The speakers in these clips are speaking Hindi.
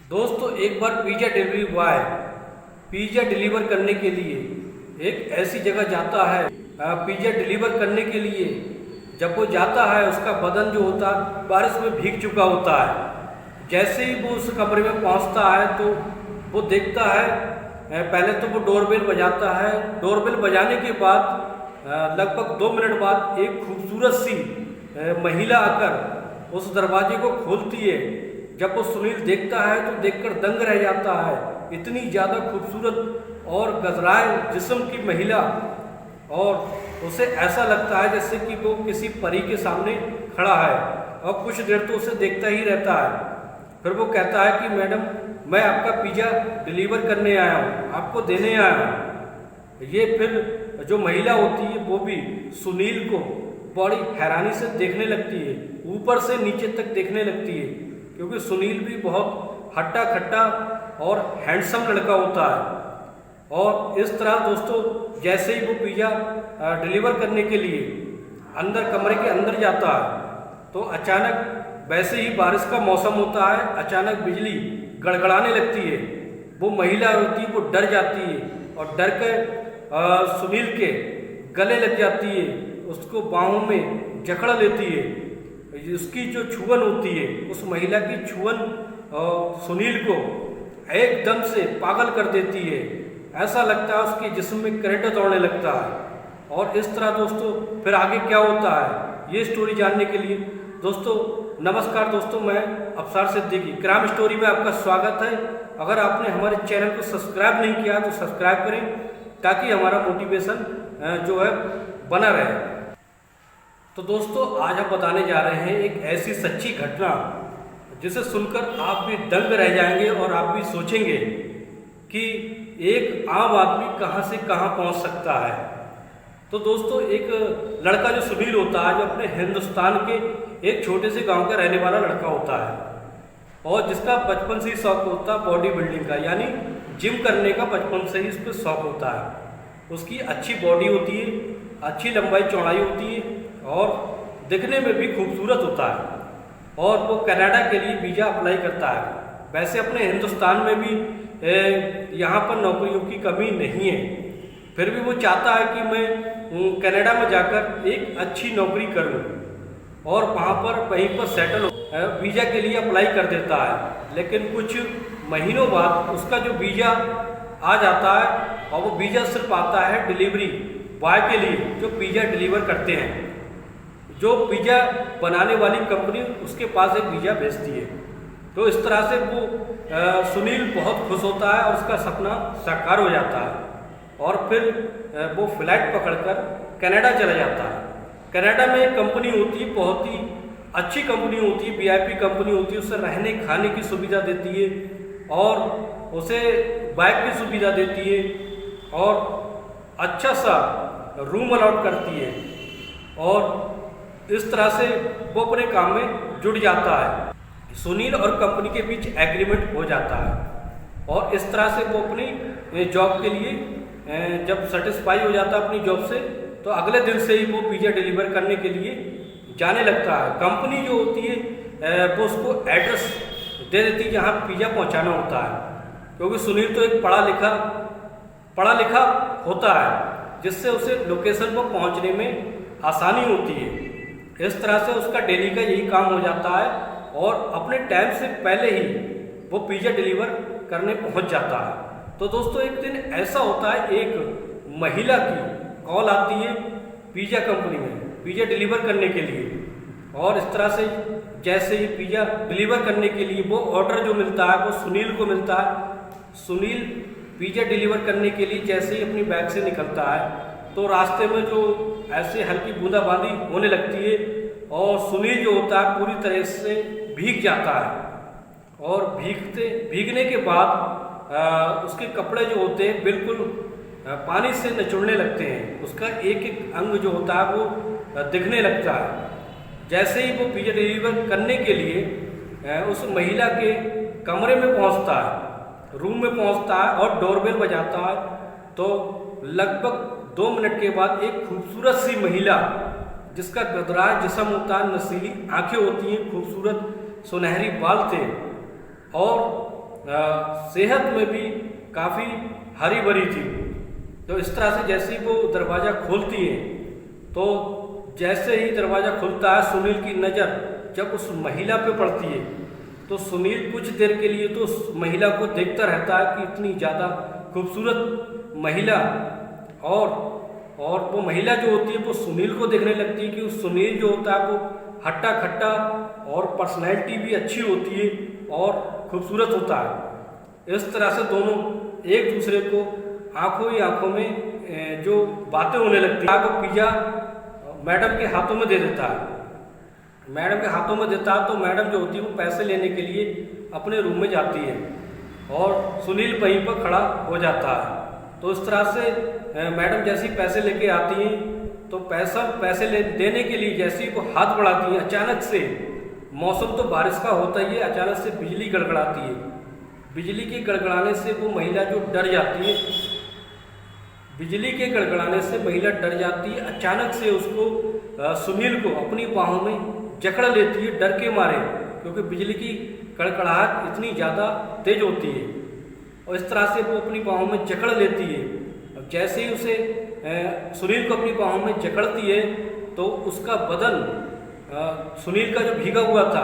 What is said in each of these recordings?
दोस्तों एक बार pizza delivery boy pizza deliver करने के लिए एक ऐसी जगह जाता है। पिज़्ज़ा डिलीवर करने के लिए जब वो जाता है उसका बदन जो होता है बारिश में भीग चुका होता है। जैसे ही वो उस कमरे में पहुंचता है तो वो देखता है, पहले तो वो डोरबेल बजाता है। डोरबेल बजाने के बाद लगभग 2 मिनट बाद एक खूबसूरत सी महिला आकर उस दरवाजे को खोलती है। जब वो सुनील देखता है तो देखकर दंग रह जाता है। इतनी ज़्यादा खूबसूरत और गजराए जिस्म की महिला, और उसे ऐसा लगता है जैसे कि वो किसी परी के सामने खड़ा है और कुछ देर तो उसे देखता ही रहता है। फिर वो कहता है कि मैडम, मैं आपका पिज़्ज़ा डिलीवर करने आया हूँ, आपको देने आया हूँ। ये फिर जो महिला होती है वो भी सुनील को बड़ी हैरानी से देखने लगती है, ऊपर से नीचे तक देखने लगती है, क्योंकि सुनील भी बहुत हट्टा खट्टा और हैंडसम लड़का होता है। और इस तरह दोस्तों जैसे ही वो पिज़्ज़ा डिलीवर करने के लिए अंदर कमरे के अंदर जाता है तो अचानक, वैसे ही बारिश का मौसम होता है, अचानक बिजली गड़गड़ाने लगती है। वो महिला होती है वो डर जाती है और डर कर सुनील के गले लग जाती है, उसको बाहों में जकड़ लेती है। उसकी जो छुअन होती है, उस महिला की छुअन सुनील को एकदम से पागल कर देती है। ऐसा लगता है उसके जिस्म में करंट दौड़ने लगता है। और इस तरह दोस्तों फिर आगे क्या होता है ये स्टोरी जानने के लिए दोस्तों नमस्कार दोस्तों, मैं अफसार सिद्दीकी क्राइम स्टोरी में आपका स्वागत है। अगर आपने हमारे चैनल को सब्सक्राइब नहीं किया तो सब्सक्राइब करें ताकि हमारा मोटिवेशन जो है बना रहे। तो दोस्तों आज हम बताने जा रहे हैं एक ऐसी सच्ची घटना जिसे सुनकर आप भी दंग रह जाएंगे और आप भी सोचेंगे कि एक आम आदमी कहां से कहां पहुंच सकता है। तो दोस्तों एक लड़का जो सुनील होता है, जो अपने हिंदुस्तान के एक छोटे से गांव का रहने वाला लड़का होता है और जिसका बचपन से ही शौक होता है बॉडी बिल्डिंग का, यानी जिम करने का बचपन से ही उसको शौक होता है। उसकी अच्छी बॉडी होती है, अच्छी लंबाई चौड़ाई होती है और दिखने में भी खूबसूरत होता है। और वो कनाडा के लिए वीज़ा अप्लाई करता है। वैसे अपने हिंदुस्तान में भी यहाँ पर नौकरियों की कमी नहीं है, फिर भी वो चाहता है कि मैं कनाडा में जाकर एक अच्छी नौकरी करूँ और वहाँ पर वहीं पर सेटल हो। वीज़ा के लिए अप्लाई कर देता है, लेकिन कुछ महीनों बाद उसका जो वीज़ा आ जाता है और वो वीज़ा सिर्फ आता है डिलीवरी बॉय के लिए जो पिज़्ज़ा डिलीवर करते हैं। जो पिज़्ज़ा बनाने वाली कंपनी उसके पास एक वीज़ा भेजती है। तो इस तरह से वो सुनील बहुत खुश होता है और उसका सपना साकार हो जाता है और फिर वो फ्लाइट पकड़कर कनाडा चला जाता है। कनाडा में एक कंपनी होती है, बहुत ही अच्छी कंपनी होती है, वीआईपी कंपनी होती है। उसे रहने खाने की सुविधा देती है और उसे बाइक की सुविधा देती है और अच्छा सा रूम अलॉट करती है और इस तरह से वो अपने काम में जुड़ जाता है। सुनील और कंपनी के बीच एग्रीमेंट हो जाता है और इस तरह से वो अपनी जॉब के लिए जब सेटिस्फाई हो जाता है अपनी जॉब से, तो अगले दिन से ही वो पिज़्ज़ा डिलीवर करने के लिए जाने लगता है। कंपनी जो होती है वो उसको एड्रेस दे देती है जहाँ पिज़्ज़ा पहुँचाना होता है, क्योंकि सुनील तो एक पढ़ा लिखा होता है, जिससे उसे लोकेशन पर पहुँचने में आसानी होती है। इस तरह से उसका डेली का यही काम हो जाता है और अपने टाइम से पहले ही वो पिज़्ज़ा डिलीवर करने पहुंच जाता है। तो दोस्तों एक दिन ऐसा होता है, एक महिला की कॉल आती है पिज़्ज़ा कंपनी में पिज़्ज़ा डिलीवर करने के लिए। और इस तरह से जैसे ही पिज़्ज़ा डिलीवर करने के लिए वो ऑर्डर जो मिलता है वो सुनील को मिलता है। सुनील पिज़्ज़ा डिलीवर करने के लिए जैसे ही अपनी बैग से निकलता है तो रास्ते में जो ऐसे हल्की बूंदाबांदी होने लगती है और सुनील जो होता है पूरी तरह से भीग जाता है। और भीगने के बाद उसके कपड़े जो होते हैं बिल्कुल पानी से निचुड़ने लगते हैं। उसका एक एक अंग जो होता है वो दिखने लगता है। जैसे ही वो पिज़्ज़ा डिलीवर करने के लिए उस महिला के कमरे में पहुंचता है, रूम में पहुंचता है और डोरबेल बजाता है, तो लगभग 2 मिनट के बाद एक खूबसूरत सी महिला, जिसका गदराज जिस्म होता है, नसीली आंखें होती हैं, खूबसूरत सुनहरी बाल थे और सेहत में भी काफ़ी हरी भरी थी। तो इस तरह से जैसे ही वो दरवाज़ा खोलती हैं तो जैसे ही दरवाज़ा खुलता है सुनील की नज़र जब उस महिला पे पड़ती है तो सुनील कुछ देर के लिए तो उस महिला को देखता रहता है कि इतनी ज़्यादा खूबसूरत महिला, और वो महिला जो होती है वो सुनील को देखने लगती है कि उस सुनील जो होता है वो हट्टा खट्टा और पर्सनैलिटी भी अच्छी होती है और खूबसूरत होता है। इस तरह से दोनों एक दूसरे को आंखों ही आंखों में जो बातें होने लगती है। वो पिज़्ज़ा मैडम के हाथों में दे देता है। मैडम के हाथों में देता है तो मैडम जो होती है वो पैसे लेने के लिए अपने रूम में जाती है और सुनील वहीं पर खड़ा हो जाता है। तो इस तरह से मैडम जैसे ही पैसे लेके आती हैं तो पैसे देने के लिए जैसे ही वो हाथ बढ़ाती हैं अचानक से, मौसम तो बारिश का होता ही है, अचानक से बिजली गड़गड़ाती है। बिजली के गड़गड़ाने से वो महिला जो डर जाती है, बिजली के गड़गड़ाने से महिला डर जाती है। अचानक से उसको सुनील को अपनी बाहों में जकड़ लेती है डर के मारे, क्योंकि बिजली की कड़कड़ाहट इतनी ज़्यादा तेज होती है। और इस तरह से वो अपनी बाहों में जकड़ लेती है। अब जैसे ही उसे सुनील को अपनी बाहों में जकड़ती है तो उसका बदन सुनील का जो भीगा हुआ था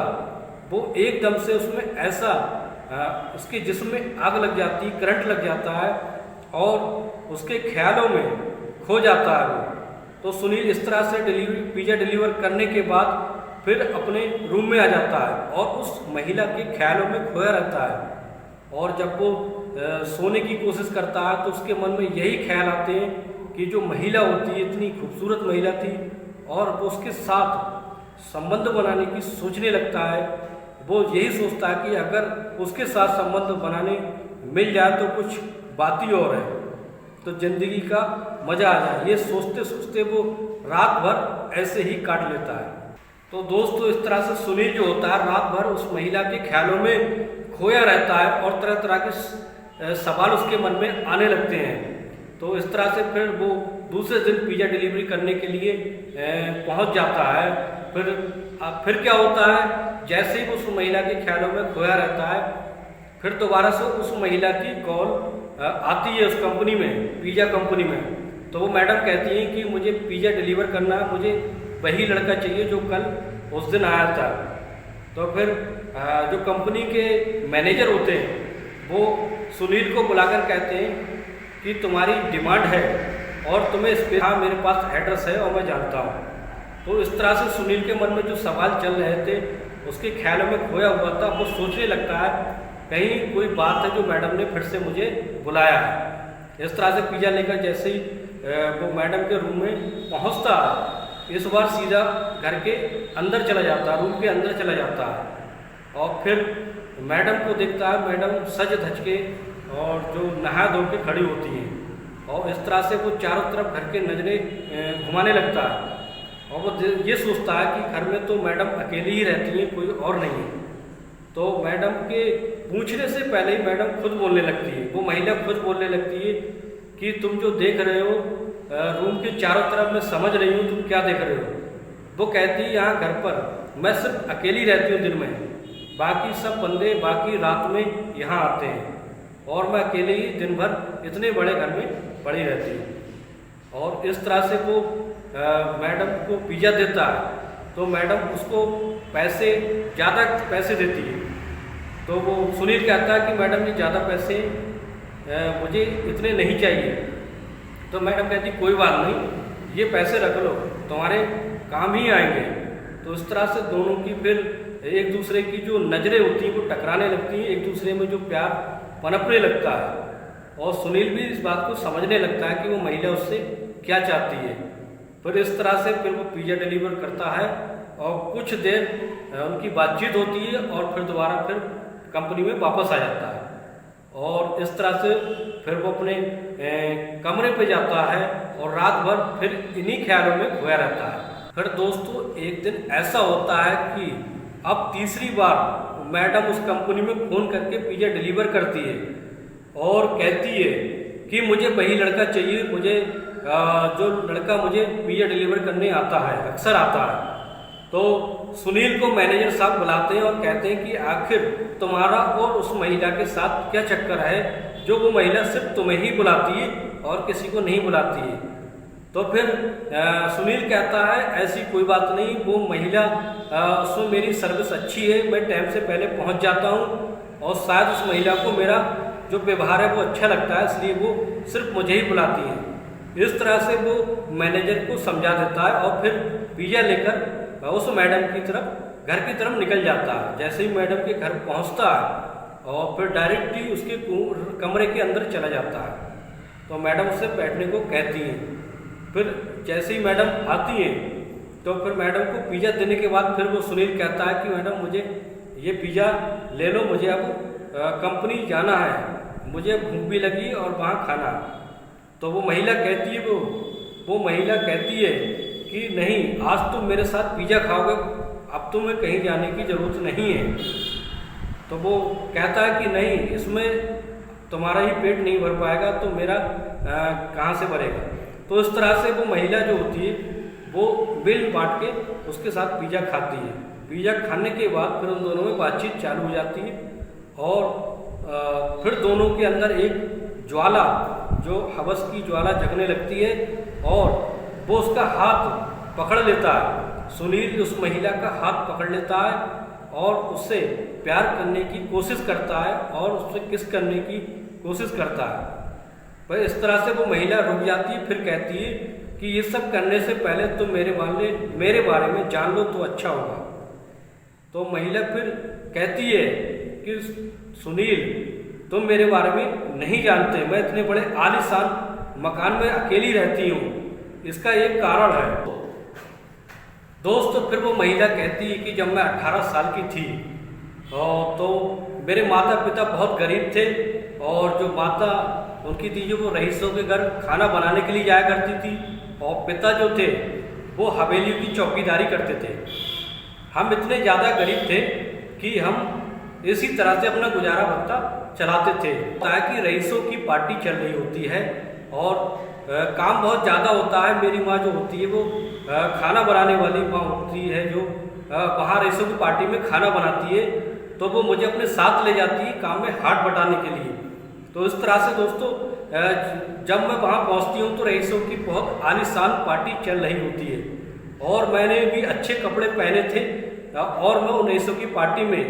वो एकदम से उसमें ऐसा उसके जिस्म में आग लग जाती, करंट लग जाता है और उसके ख्यालों में खो जाता है वो। तो सुनील इस तरह से पिज़्ज़ा डिलीवर करने के बाद फिर अपने रूम में आ जाता है और उस महिला के ख्यालों में खोया रहता है। और जब वो सोने की कोशिश करता है तो उसके मन में यही ख्याल आते हैं कि जो महिला होती है इतनी खूबसूरत महिला थी और वो उसके साथ संबंध बनाने की सोचने लगता है। वो यही सोचता है कि अगर उसके साथ संबंध बनाने मिल जाए तो कुछ बात ही और है, तो ज़िंदगी का मज़ा आ जाए। ये सोचते सोचते वो रात भर ऐसे ही काट लेता है। तो दोस्तों इस तरह से सुनील जो होता है रात भर उस महिला के ख्यालों में खोया रहता है और तरह तरह के सवाल उसके मन में आने लगते हैं। तो इस तरह से फिर वो दूसरे दिन पिज़्ज़ा डिलीवरी करने के लिए पहुंच जाता है। फिर क्या होता है, जैसे ही वो उस महिला के ख्यालों में खोया रहता है फिर दोबारा से उस महिला की कॉल आती है उस कंपनी में, पिज़्ज़ा कंपनी में। तो वो मैडम कहती हैं कि मुझे पिज़्ज़ा डिलीवर करना है, मुझे वही लड़का चाहिए जो कल उस दिन आया था। तो फिर जो कंपनी के मैनेजर होते हैं वो सुनील को बुलाकर कहते हैं कि तुम्हारी डिमांड है और तुम्हें इस पे हाँ मेरे पास एड्रेस है और मैं जानता हूँ। तो इस तरह से सुनील के मन में जो सवाल चल रहे थे उसके ख्यालों में खोया हुआ था, वो सोचने लगता है कहीं कोई बात है जो मैडम ने फिर से मुझे बुलाया है। इस तरह से पिज़्ज़ा लेकर जैसे ही वो मैडम के रूम में पहुँचता है, इस बार सीधा घर के अंदर चला जाता है, रूम के अंदर चला जाता है और फिर मैडम को देखता है। मैडम सज धज के और जो नहा धो के खड़ी होती हैं और इस तरह से वो चारों तरफ घर के नज़रें घुमाने लगता है और वो ये सोचता है कि घर में तो मैडम अकेली ही रहती हैं, कोई और नहीं है। तो मैडम के पूछने से पहले ही मैडम खुद बोलने लगती है, वो महिला खुद बोलने लगती है कि तुम जो देख रहे हो रूम के चारों तरफ मैं समझ रही हूँ तुम क्या देख रहे हो। वो कहती है यहाँ घर पर मैं सिर्फ अकेली रहती हूँ दिन में, बाकी सब बंदे बाकी रात में यहाँ आते हैं और मैं अकेले ही दिन भर इतने बड़े घर में पड़ी रहती हूँ। और इस तरह से वो मैडम को पिज़्ज़ा देता है तो मैडम उसको ज़्यादा पैसे देती है। तो वो सुनील कहता है कि मैडम ये ज़्यादा पैसे मुझे इतने नहीं चाहिए। तो मैडम कहती कोई बात नहीं, ये पैसे रख लो, तुम्हारे काम ही आएंगे। तो इस तरह से दोनों की फिर एक दूसरे की जो नज़रें होती हैं वो टकराने लगती हैं, एक दूसरे में जो प्यार पनपने लगता है और सुनील भी इस बात को समझने लगता है कि वो महिला उससे क्या चाहती है। फिर इस तरह से फिर वो पिज़्ज़ा डिलीवर करता है और कुछ देर उनकी बातचीत होती है और फिर दोबारा फिर कंपनी में वापस आ जाता है। और इस तरह से फिर वो अपने कमरे पे जाता है और रात भर फिर इन्हीं ख्यालों में खोया रहता है। फिर दोस्तों एक दिन ऐसा होता है कि अब तीसरी बार मैडम उस कंपनी में फ़ोन करके पिज़्ज़ा डिलीवर करती है और कहती है कि मुझे वही लड़का चाहिए, मुझे जो लड़का मुझे पिज़्ज़ा डिलीवर करने आता है, अक्सर आता है। तो सुनील को मैनेजर साहब बुलाते हैं और कहते हैं कि आखिर तुम्हारा और उस महिला के साथ क्या चक्कर है जो वो महिला सिर्फ तुम्हें ही बुलाती है और किसी को नहीं बुलाती है। तो फिर सुनील कहता है ऐसी कोई बात नहीं, वो महिला उसमें मेरी सर्विस अच्छी है, मैं टाइम से पहले पहुंच जाता हूं और शायद उस महिला को मेरा जो व्यवहार है वो अच्छा लगता है, इसलिए वो सिर्फ मुझे ही बुलाती है। इस तरह से वो मैनेजर को समझा देता है और फिर पिज़्ज़ा लेकर उस मैडम की तरफ घर की तरफ निकल जाता है। जैसे ही मैडम के घर पहुंचता है और फिर डायरेक्टली उसके कमरे के अंदर चला जाता है, तो मैडम उससे बैठने को कहती हैं। फिर जैसे ही मैडम आती हैं तो फिर मैडम को पिज़्ज़ा देने के बाद फिर वो सुनील कहता है कि मैडम मुझे ये पिज़्ज़ा ले लो, मुझे अब कंपनी जाना है, मुझे भूख भी लगी और वहाँ खाना। तो वो महिला कहती है वो महिला कहती है कि नहीं, आज तुम मेरे साथ पिज़्ज़ा खाओगे, अब तुम्हें कहीं जाने की ज़रूरत नहीं है। तो वो कहता है कि नहीं, इसमें तुम्हारा ही पेट नहीं भर पाएगा तो मेरा कहाँ से भरेगा। तो इस तरह से वो महिला जो होती है वो बिल बांट के उसके साथ पिज़्ज़ा खाती है। पिज़्ज़ा खाने के बाद फिर उन दोनों में बातचीत चालू हो जाती है और फिर दोनों के अंदर एक ज्वाला, जो हवस की ज्वाला जगने लगती है और वो उसका हाथ पकड़ लेता है। सुनील उस महिला का हाथ पकड़ लेता है और उससे प्यार करने की कोशिश करता है और उससे किस करने की कोशिश करता है। पर इस तरह से वो महिला रुक जाती है, फिर कहती है कि ये सब करने से पहले तुम मेरे बारे में जान लो तो अच्छा होगा। तो महिला फिर कहती है कि सुनील, तुम मेरे बारे में नहीं जानते, मैं इतने बड़े आलीशान मकान में अकेली रहती हूँ, इसका एक कारण है। दोस्तों फिर वो महिला कहती है कि जब मैं 18 साल की थी तो मेरे माता पिता बहुत गरीब थे और जो माता उनकी थी जो वो रईसों के घर खाना बनाने के लिए जाया करती थी और पिता जो थे वो हवेलियों की चौकीदारी करते थे। हम इतने ज़्यादा गरीब थे कि हम इसी तरह से अपना गुजारा भत्ता चलाते थे। ताकि रईसों की पार्टी चल रही होती है और काम बहुत ज़्यादा होता है। मेरी माँ जो होती है वो खाना बनाने वाली माँ होती है जो वहाँ रईसों की पार्टी में खाना बनाती है, तो वो मुझे अपने साथ ले जाती है काम में हाथ बटाने के लिए। तो इस तरह से दोस्तों जब मैं वहाँ पहुँचती हूँ तो रईसों की बहुत आलीशान पार्टी चल रही होती है और मैंने भी अच्छे कपड़े पहने थे और मैं उन रईसों की पार्टी में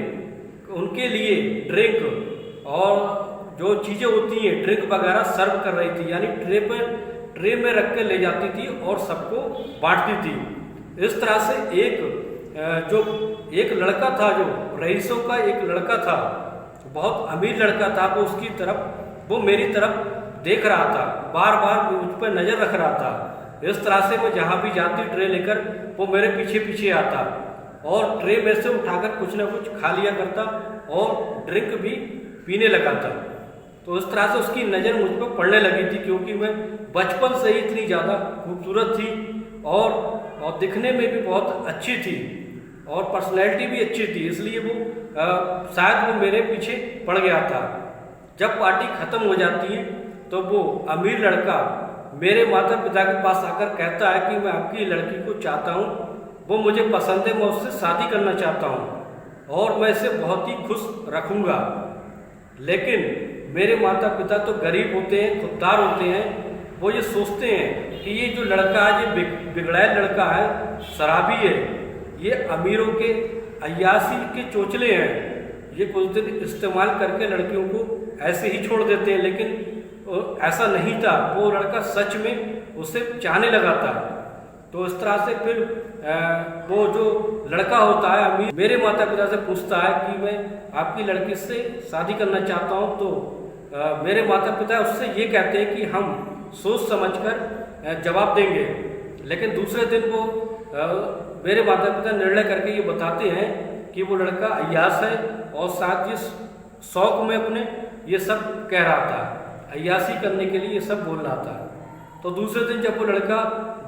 उनके लिए ड्रिंक और जो चीज़ें होती हैं ड्रिंक वगैरह सर्व कर रही थी, यानी ट्रे में रख के ले जाती थी और सबको बांटती थी। इस तरह से एक लड़का था, जो रईसों का एक लड़का था, बहुत अमीर लड़का था, वो मेरी तरफ देख रहा था, बार बार मुझ पर नज़र रख रहा था। इस तरह से वो जहाँ भी जाती ट्रे लेकर वो मेरे पीछे पीछे आता और ट्रे में से उठाकर कुछ ना कुछ खा लिया करता और ड्रिंक भी पीने लगा था। तो इस तरह से उसकी नज़र मुझ पर पड़ने लगी थी, क्योंकि मैं बचपन से ही इतनी ज़्यादा खूबसूरत थी और दिखने में भी बहुत अच्छी थी और पर्सनैलिटी भी अच्छी थी, इसलिए वो शायद वो मेरे पीछे पड़ गया था। जब पार्टी ख़त्म हो जाती है तो वो अमीर लड़का मेरे माता पिता के पास आकर कहता है कि मैं आपकी लड़की को चाहता हूँ, वो मुझे पसंद है, मैं उससे शादी करना चाहता हूँ और मैं इसे बहुत ही खुश रखूँगा। लेकिन मेरे माता पिता तो गरीब होते हैं, खुददार होते हैं, वो ये सोचते हैं कि ये जो लड़का है ये बिगड़ैल लड़का है, शराबी है, ये अमीरों के अय्यासी के चोचले हैं, ये कुछ दिन इस्तेमाल करके लड़कियों को ऐसे ही छोड़ देते हैं। लेकिन ऐसा नहीं था, वो लड़का सच में उसे चाहने लगा था। तो इस तरह से फिर वो जो लड़का होता है अमीर मेरे माता पिता से पूछता है कि मैं आपकी लड़की से शादी करना चाहता हूँ। तो मेरे माता पिता उससे ये कहते हैं कि हम सोच समझकर जवाब देंगे। लेकिन दूसरे दिन वो मेरे माता पिता निर्णय करके ये बताते हैं कि वो लड़का अय्यास है और साथ ही शौक में अपने ये सब कह रहा था, अय्यासी करने के लिए ये सब बोल रहा था। तो दूसरे दिन जब वो लड़का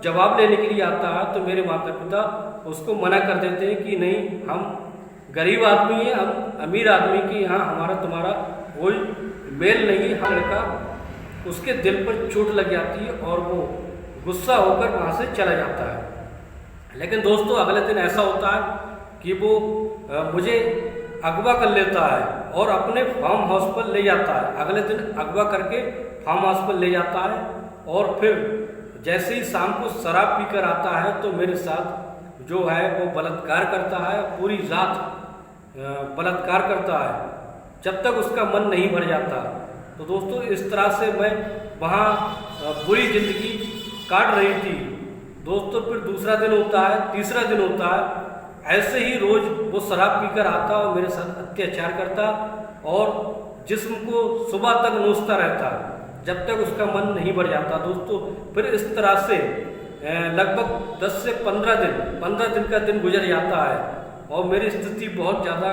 जवाब लेने के लिए आता है तो मेरे माता पिता उसको मना कर देते हैं कि नहीं, हम गरीब आदमी हैं, हम अमीर आदमी की यहाँ हमारा तुम्हारा कोई मेल नहीं है। लड़का उसके दिल पर चोट लग जाती है और वो गुस्सा होकर वहाँ से चला जाता है। लेकिन दोस्तों अगले दिन ऐसा होता है कि वो मुझे अगवा कर लेता है और अपने फार्म हाउस पर ले जाता है। अगले दिन अगवा करके फार्म हाउस पर ले जाता है और फिर जैसे ही शाम को शराब पीकर आता है तो मेरे साथ जो है वो बलात्कार करता है, पूरी रात बलात्कार करता है जब तक उसका मन नहीं भर जाता। तो दोस्तों इस तरह से मैं वहाँ बुरी जिंदगी काट रही थी। दोस्तों फिर दूसरा दिन होता है, तीसरा दिन होता है, ऐसे ही रोज वो शराब पीकर आता और मेरे साथ अत्याचार करता और जिस्म को सुबह तक नोचता रहता जब तक उसका मन नहीं भर जाता। दोस्तों फिर इस तरह से लगभग 10 से 15 दिन का दिन गुजर जाता है और मेरी स्थिति बहुत ज़्यादा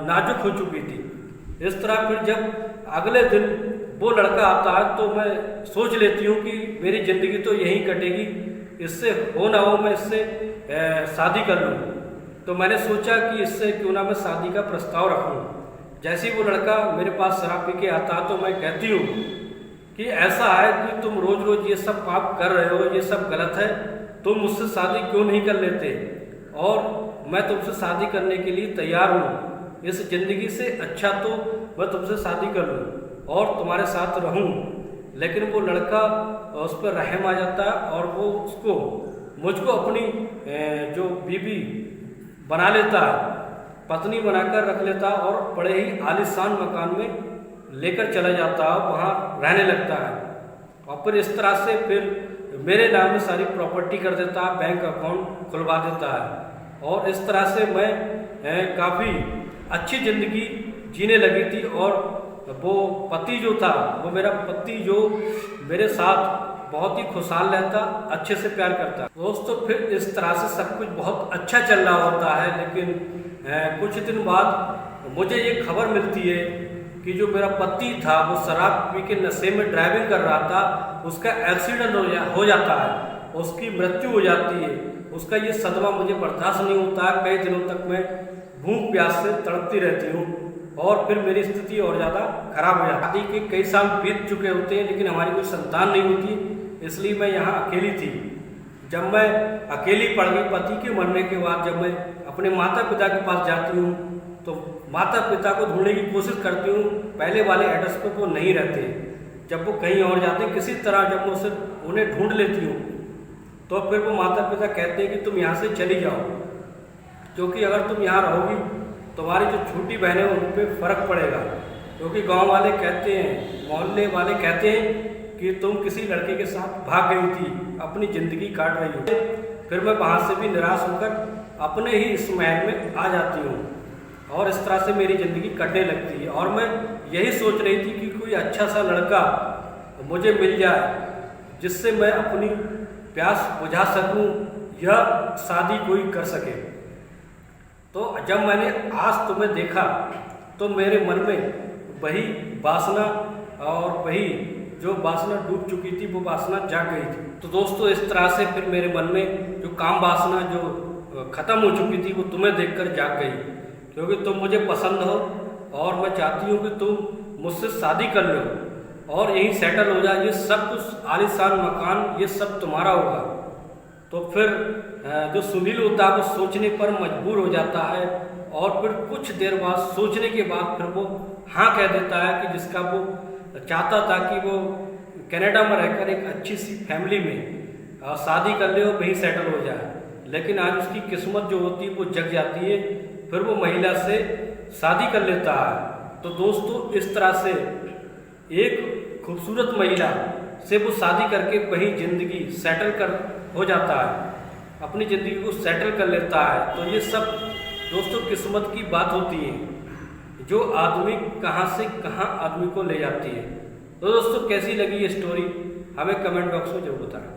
नाजुक हो चुकी थी। इस तरह फिर जब अगले दिन वो लड़का आता है तो मैं सोच लेती हूँ कि मेरी ज़िंदगी तो यहीं कटेगी, इससे हो ना हो मैं इससे शादी कर लूँ। तो मैंने सोचा कि इससे क्यों ना मैं शादी का प्रस्ताव रखूँ। जैसे ही वो लड़का मेरे पास शराब पी के आता तो मैं कहती हूँ कि ऐसा है कि तुम रोज़ रोज़ ये सब पाप कर रहे हो, ये सब गलत है, तुम मुझसे शादी क्यों नहीं कर लेते और मैं तुमसे शादी करने के लिए तैयार हूँ। इस ज़िंदगी से अच्छा तो मैं तुमसे शादी कर लूँ और तुम्हारे साथ रहूँ। लेकिन वो लड़का उस पर रहम आ जाता है और वो मुझको अपनी जो बीवी बना लेता है, पत्नी बनाकर रख लेता है और बड़े ही आलीशान मकान में लेकर चला जाता है, वहाँ रहने लगता है और फिर इस तरह से फिर मेरे नाम में सारी प्रॉपर्टी कर देता है, बैंक अकाउंट खुलवा देता है और इस तरह से मैं काफ़ी अच्छी ज़िंदगी जीने लगी थी। और वो पति जो था, वो मेरा पति जो मेरे साथ बहुत ही खुशहाल रहता, अच्छे से प्यार करता। दोस्तों फिर इस तरह से सब कुछ बहुत अच्छा चल रहा होता है, लेकिन कुछ दिन बाद मुझे ये खबर मिलती है कि जो मेरा पति था वो शराब पी के नशे में ड्राइविंग कर रहा था, उसका एक्सीडेंट हो जाता है, उसकी मृत्यु हो जाती है। उसका ये सदमा मुझे बर्दाश्त नहीं होता है, कई दिनों तक मैं भूख प्यास से तड़पती रहती हूँ और फिर मेरी स्थिति और ज़्यादा खराब हो जाती है। कि कई साल बीत चुके होते हैं लेकिन हमारी कोई संतान नहीं होती, इसलिए मैं यहाँ अकेली थी। जब मैं अकेली पड़ गई पति के मरने के बाद, जब मैं अपने माता पिता के पास जाती हूँ तो माता पिता को ढूंढने की कोशिश करती हूँ, पहले वाले एड्रेस पर वो नहीं रहते। जब वो कहीं और जाते किसी तरह जब मैं उसे उन्हें ढूंढ लेती हूँ तो फिर वो माता पिता कहते हैं कि तुम यहाँ से चली जाओ, क्योंकि अगर तुम यहाँ रहोगी तुम्हारी जो छोटी बहनें उन पर फ़र्क पड़ेगा। क्योंकि गांव वाले कहते हैं, मोहल्ले वाले कहते हैं कि तुम किसी लड़के के साथ भाग गई थी, अपनी ज़िंदगी काट रही हो। फिर मैं वहाँ से भी निराश होकर अपने ही इस महल में आ जाती हूँ और इस तरह से मेरी ज़िंदगी कटने लगती है। और मैं यही सोच रही थी कि कोई अच्छा सा लड़का मुझे मिल जाए जिससे मैं अपनी प्यास बुझा सकूं या शादी कोई कर सके। तो जब मैंने आज तुम्हें देखा तो मेरे मन में वही वासना और वही जो वासना डूब चुकी थी वो वासना जाग गई थी। तो दोस्तों इस तरह से फिर मेरे मन में जो काम वासना जो ख़त्म हो चुकी थी वो तुम्हें देखकर जाग गई, क्योंकि तुम मुझे पसंद हो और मैं चाहती हूँ कि तुम मुझसे शादी कर लो और यहीं सेटल हो जाए। ये सब कुछ आलीशान मकान ये सब तुम्हारा होगा। तो फिर जो सुनील होता है वो सोचने पर मजबूर हो जाता है और फिर कुछ देर बाद सोचने के बाद फिर वो हाँ कह देता है कि जिसका वो चाहता था कि वो कनाडा में रहकर एक अच्छी सी फैमिली में शादी कर ले और वहीं सेटल हो जाए। लेकिन आज उसकी किस्मत जो होती है वो जग जाती है, फिर वो महिला से शादी कर लेता है। तो दोस्तों इस तरह से एक खूबसूरत महिला से वो शादी करके वही ज़िंदगी सेटल कर हो जाता है, अपनी ज़िंदगी को सेटल कर लेता है। तो ये सब दोस्तों किस्मत की बात होती है, जो आदमी कहाँ से कहाँ आदमी को ले जाती है। तो दोस्तों कैसी लगी ये स्टोरी हमें कमेंट बॉक्स में जरूर बताएं।